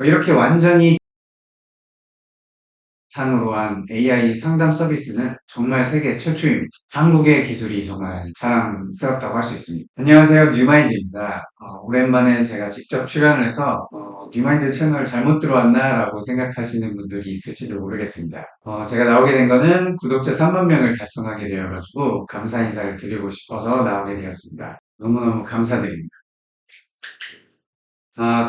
이렇게 완전히 바탕으로 한 AI 상담 서비스는 정말 세계 최초입니다. 한국의 기술이 정말 자랑스럽다고 할 수 있습니다. 안녕하세요, 뉴마인드입니다. 오랜만에 제가 직접 출연을 해서 뉴마인드 채널 잘못 들어왔나 라고 생각하시는 분들이 있을지도 모르겠습니다. 제가 나오게 된 거는 구독자 3만 명을 달성하게 되어가지고 감사 인사를 드리고 싶어서 나오게 되었습니다. 너무너무 감사드립니다.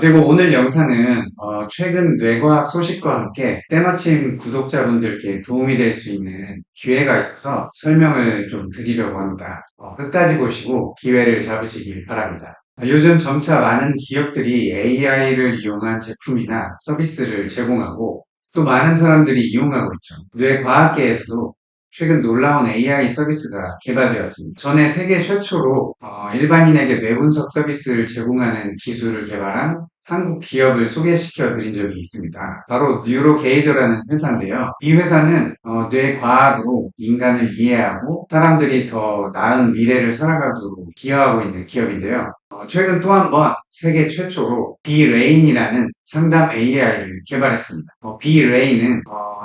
그리고 오늘 영상은 최근 뇌과학 소식과 함께 때마침 구독자분들께 도움이 될 수 있는 기회가 있어서 설명을 좀 드리려고 합니다. 끝까지 보시고 기회를 잡으시길 바랍니다. 요즘 점차 많은 기업들이 AI를 이용한 제품이나 서비스를 제공하고 또 많은 사람들이 이용하고 있죠. 뇌과학계에서도 최근 놀라운 AI 서비스가 개발되었습니다. 전에 세계 최초로 일반인에게 뇌분석 서비스를 제공하는 기술을 개발한 한국 기업을 소개시켜 드린 적이 있습니다. 바로 뉴로게이저라는 회사인데요. 이 회사는 뇌과학으로 인간을 이해하고 사람들이 더 나은 미래를 살아가도록 기여하고 있는 기업인데요. 최근 또 한 번 세계 최초로 비레인이라는 상담 AI를 개발했습니다. 비레인은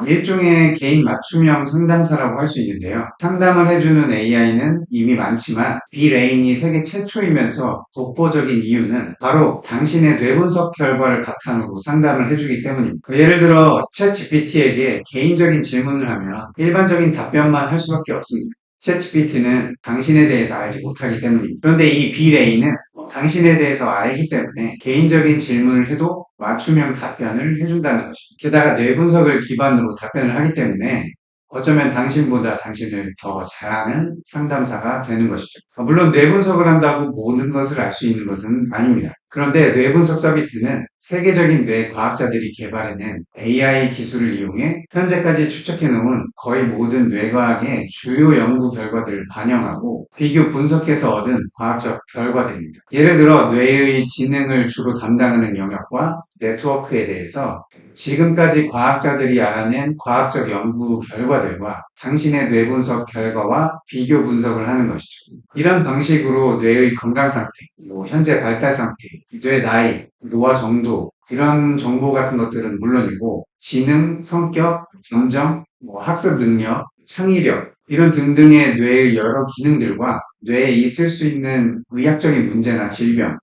일종의 개인 맞춤형 상담사라고 할 수 있는데요. 상담을 해주는 AI는 이미 많지만 비레인이 세계 최초이면서 독보적인 이유는 바로 당신의 뇌분석 결과를 바탕으로 상담을 해주기 때문입니다. 예를 들어 챗 GPT에게 개인적인 질문을 하면 일반적인 답변만 할 수밖에 없습니다. 챗 GPT는 당신에 대해서 알지 못하기 때문입니다. 그런데 이 비레인은 당신에 대해서 알기 때문에 개인적인 질문을 해도 맞춤형 답변을 해준다는 것입니다. 게다가 뇌 분석을 기반으로 답변을 하기 때문에 어쩌면 당신보다 당신을 더 잘하는 상담사가 되는 것이죠. 물론 뇌 분석을 한다고 모든 것을 알 수 있는 것은 아닙니다. 그런데 뇌 분석 서비스는 세계적인 뇌 과학자들이 개발해낸 AI 기술을 이용해 현재까지 추적해놓은 거의 모든 뇌과학의 주요 연구 결과들을 반영하고 비교 분석해서 얻은 과학적 결과들입니다. 예를 들어 뇌의 지능을 주로 담당하는 영역과 네트워크에 대해서 지금까지 과학자들이 알아낸 과학적 연구 결과들과 당신의 뇌 분석 결과와 비교 분석을 하는 것이죠. 이런 방식으로 뇌의 건강 상태, 현재 발달 상태, 뇌 나이, 노화 정도, 이런 정보 같은 것들은 물론이고 지능, 성격, 감정, 학습 능력, 창의력 이런 등등의 뇌의 여러 기능들과 뇌에 있을 수 있는 의학적인 문제나 질병,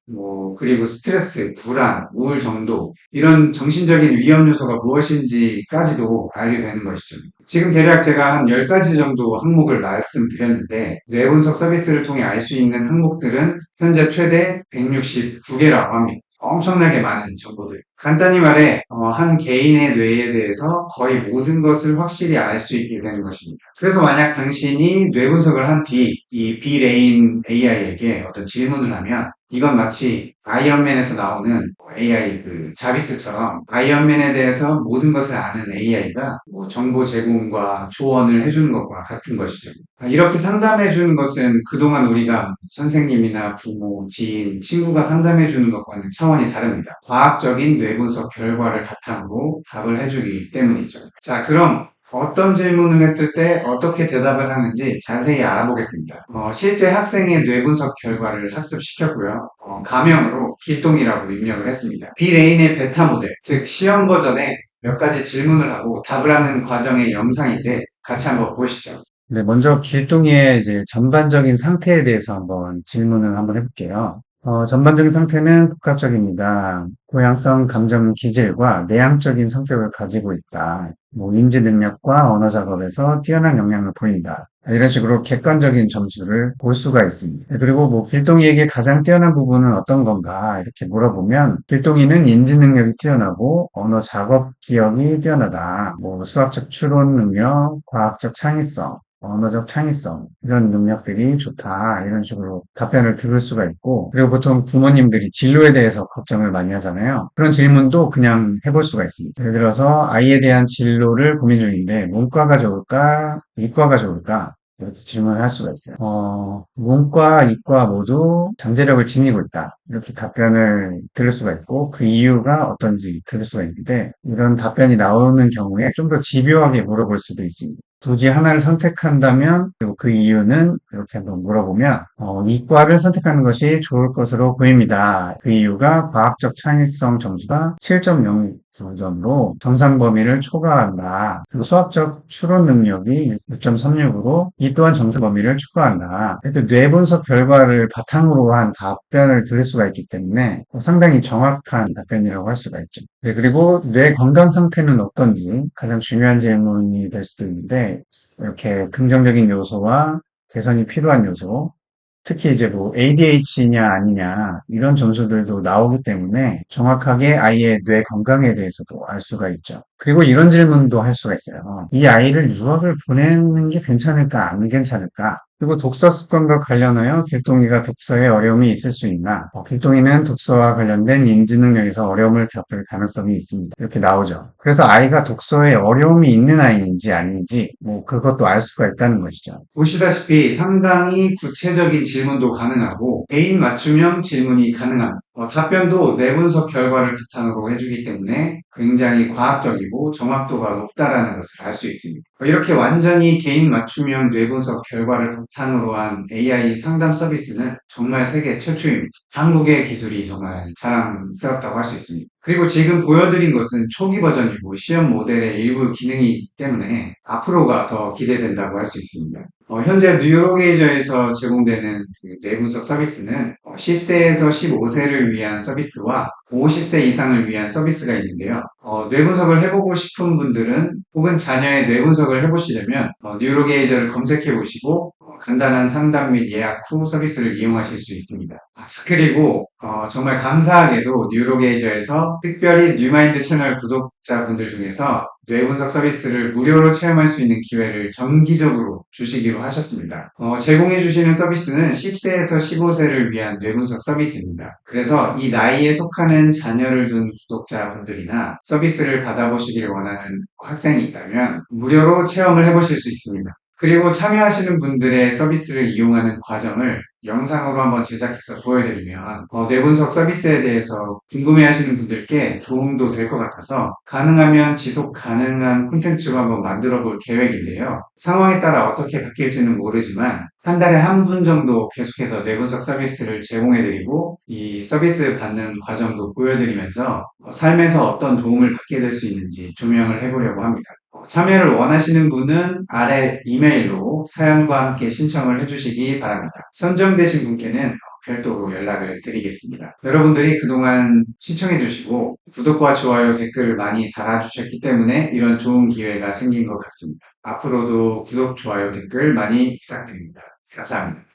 그리고 스트레스, 불안, 우울 정도 이런 정신적인 위험 요소가 무엇인지까지도 알게 되는 것이죠. 지금 대략 제가 한 10가지 정도 항목을 말씀드렸는데 뇌분석 서비스를 통해 알 수 있는 항목들은 현재 최대 169개라고 합니다. 엄청나게 많은 정보들. 간단히 말해 한 개인의 뇌에 대해서 거의 모든 것을 확실히 알 수 있게 되는 것입니다. 그래서 만약 당신이 뇌 분석을 한 뒤 이 비레인 AI에게 어떤 질문을 하면 이건 마치 아이언맨에서 나오는 AI 그 자비스처럼 아이언맨에 대해서 모든 것을 아는 AI가 정보 제공과 조언을 해주는 것과 같은 것이죠. 이렇게 상담해 주는 것은 그동안 우리가 선생님이나 부모, 지인, 친구가 상담해 주는 것과는 차원이 다릅니다. 과학적인 뇌분석 결과를 바탕으로 답을 해주기 때문이죠. 자, 그럼 어떤 질문을 했을 때 어떻게 대답을 하는지 자세히 알아보겠습니다. 실제 학생의 뇌분석 결과를 학습시켰고요. 가명으로 길동이라고 입력을 했습니다. 비레인의 베타 모델, 즉 시험 버전에 몇 가지 질문을 하고 답을 하는 과정의 영상인데 같이 한번 보시죠. 네, 먼저 길동이의 이제 전반적인 상태에 대해서 한번 질문을 한번 해볼게요. 전반적인 상태는 복합적입니다. 고양성 감정 기질과 내향적인 성격을 가지고 있다. 인지 능력과 언어 작업에서 뛰어난 역량을 보인다. 이런 식으로 객관적인 점수를 볼 수가 있습니다. 그리고 길동이에게 가장 뛰어난 부분은 어떤 건가 이렇게 물어보면 길동이는 인지 능력이 뛰어나고 언어 작업 기억이 뛰어나다. 수학적 추론 능력, 과학적 창의성, 언어적 창의성 이런 능력들이 좋다 이런 식으로 답변을 들을 수가 있고 그리고 보통 부모님들이 진로에 대해서 걱정을 많이 하잖아요. 그런 질문도 그냥 해볼 수가 있습니다. 예를 들어서 아이에 대한 진로를 고민 중인데 문과가 좋을까 이과가 좋을까 이렇게 질문을 할 수가 있어요. 문과, 이과 모두 잠재력을 지니고 있다. 이렇게 답변을 들을 수가 있고 그 이유가 어떤지 들을 수가 있는데 이런 답변이 나오는 경우에 좀 더 집요하게 물어볼 수도 있습니다. 굳이 하나를 선택한다면, 그리고 그 이유는 이렇게 한번 물어보면, 이과를 선택하는 것이 좋을 것으로 보입니다. 그 이유가 과학적 창의성 점수가 7.09점으로 정상 범위를 초과한다. 그리고 수학적 추론 능력이 6.36으로 이 또한 정상 범위를 초과한다. 이렇게 뇌분석 결과를 바탕으로 한 답변을 들을 수가 있기 때문에 상당히 정확한 답변이라고 할 수가 있죠. 네, 그리고 뇌 건강 상태는 어떤지 가장 중요한 질문이 될 수도 있는데, 이렇게 긍정적인 요소와 개선이 필요한 요소, 특히 이제 뭐 ADHD냐 아니냐 이런 점수들도 나오기 때문에 정확하게 아이의 뇌 건강에 대해서도 알 수가 있죠. 그리고 이런 질문도 할 수가 있어요. 이 아이를 유학을 보내는 게 괜찮을까 안 괜찮을까? 그리고 독서 습관과 관련하여 길동이가 독서에 어려움이 있을 수 있나? 길동이는 독서와 관련된 인지 능력에서 어려움을 겪을 가능성이 있습니다. 이렇게 나오죠. 그래서 아이가 독서에 어려움이 있는 아이인지 아닌지 뭐 그것도 알 수가 있다는 것이죠. 보시다시피 상당히 구체적인 질문도 가능하고 개인 맞춤형 질문이 가능한 답변도 내분석 결과를 바탕으로 해주기 때문에 굉장히 과학적이고 정확도가 높다라는 것을 알 수 있습니다. 이렇게 완전히 개인 맞춤형 뇌분석 결과를 바탕으로 한 AI 상담 서비스는 정말 세계 최초입니다. 한국의 기술이 정말 자랑스럽다고 할 수 있습니다. 그리고 지금 보여드린 것은 초기 버전이고 시험 모델의 일부 기능이기 때문에 앞으로가 더 기대된다고 할 수 있습니다. 현재 뉴로게이저에서 제공되는 그 뇌분석 서비스는 10세에서 15세를 위한 서비스와 50세 이상을 위한 서비스가 있는데요. 뇌분석을 해보고 싶은 분들은 혹은 자녀의 뇌분석을 해보시려면 뉴로게이저를 검색해 보시고 간단한 상담 및 예약 후 서비스를 이용하실 수 있습니다. 그리고 정말 감사하게도 뉴로게이저에서 특별히 뉴마인드 채널 구독자분들 중에서 뇌분석 서비스를 무료로 체험할 수 있는 기회를 정기적으로 주시기로 하셨습니다. 제공해 주시는 서비스는 10세에서 15세를 위한 뇌분석 서비스입니다. 그래서 이 나이에 속하는 자녀를 둔 구독자분들이나 서비스를 받아보시길 원하는 학생이 있다면 무료로 체험을 해보실 수 있습니다. 그리고 참여하시는 분들의 서비스를 이용하는 과정을 영상으로 한번 제작해서 보여드리면 뇌분석 서비스에 대해서 궁금해하시는 분들께 도움도 될 것 같아서 가능하면 지속 가능한 콘텐츠로 한번 만들어 볼 계획인데요. 상황에 따라 어떻게 바뀔지는 모르지만 한 달에 한 분 정도 계속해서 뇌분석 서비스를 제공해드리고 이 서비스 받는 과정도 보여드리면서 삶에서 어떤 도움을 받게 될 수 있는지 조명을 해보려고 합니다. 참여를 원하시는 분은 아래 이메일로 사연과 함께 신청을 해주시기 바랍니다. 선정되신 분께는 별도로 연락을 드리겠습니다. 여러분들이 그동안 시청해주시고 구독과 좋아요, 댓글을 많이 달아주셨기 때문에 이런 좋은 기회가 생긴 것 같습니다. 앞으로도 구독, 좋아요, 댓글 많이 부탁드립니다. 감사합니다.